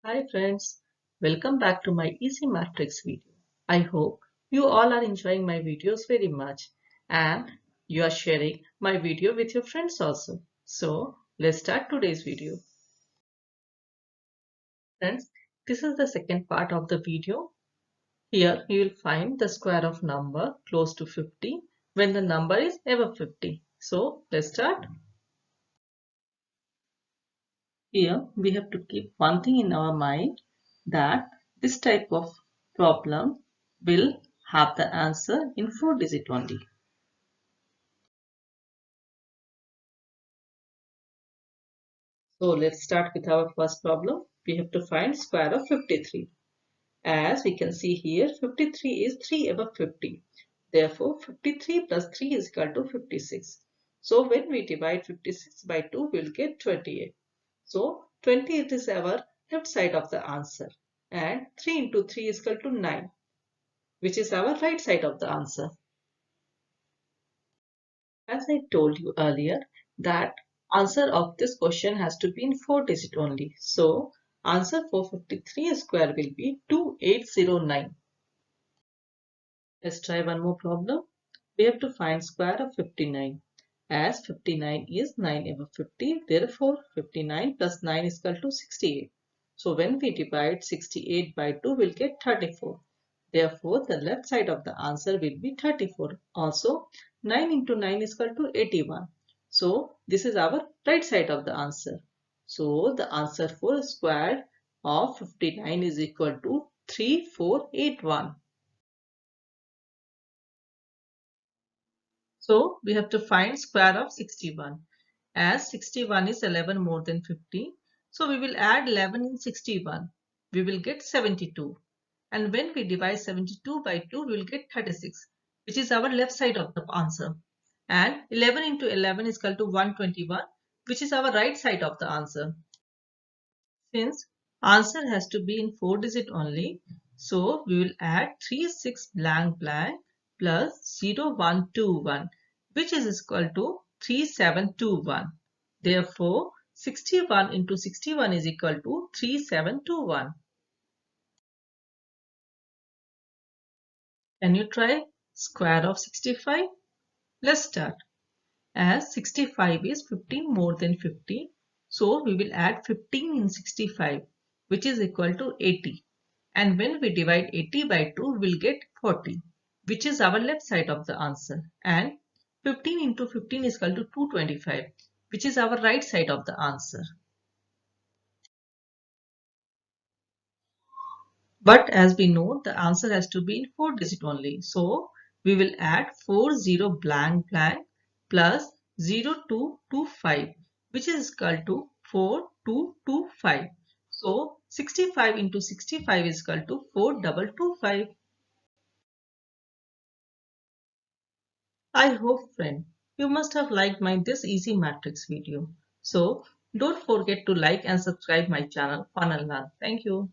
Hi friends, welcome back to my Easy Matrix video. I hope you all are enjoying my videos very much and you are sharing my video with your friends also. So let's start today's video. Friends, this is the second part of the video. Here you will find the square of number close to 50 when the number is above 50. So let's start. Here we have to keep one thing in our mind that this type of problem will have the answer in 4 digit only. So let's start with our first problem. We have to find square of 53. As we can see here, 53 is 3 above 50. Therefore, 53 plus 3 is equal to 56. So when we divide 56 by 2, we will get 28. So 28 is our left side of the answer. And 3 into 3 is equal to 9, which is our right side of the answer. As I told you earlier, that answer of this question has to be in 4 digit only. So answer for 53 square will be 2809. Let's try one more problem. We have to find square of 59. As 59 is 9 above 50, therefore 59 plus 9 is equal to 68. So when we divide 68 by 2, we'll get 34. Therefore, the left side of the answer will be 34. Also, 9 into 9 is equal to 81. So this is our right side of the answer. So the answer for square of 59 is equal to 3481. So we have to find square of 61. As 61 is 11 more than 50, so we will add 11 in 61. We will get 72. And when we divide 72 by 2, we will get 36, which is our left side of the answer. And 11 into 11 is equal to 121, which is our right side of the answer. Since answer has to be in 4 digit only, so we will add 36 blank blank plus 0121, which is equal to 3721. Therefore, 61 into 61 is equal to 3721. Can you try square of 65? Let's start. As 65 is 15 more than 50, so we will add 15 in 65, which is equal to 80. And when we divide 80 by 2, we will get 40, which is our left side of the answer. And 15 into 15 is equal to 225, which is our right side of the answer. But as we know, the answer has to be in 4 digit only. So we will add 40 blank blank plus 0225, which is equal to 4225. So 65 into 65 is equal to 4225. I hope, friend, you must have liked my this easy matrix video. So don't forget to like and subscribe my channel Fun and Learn. Thank you.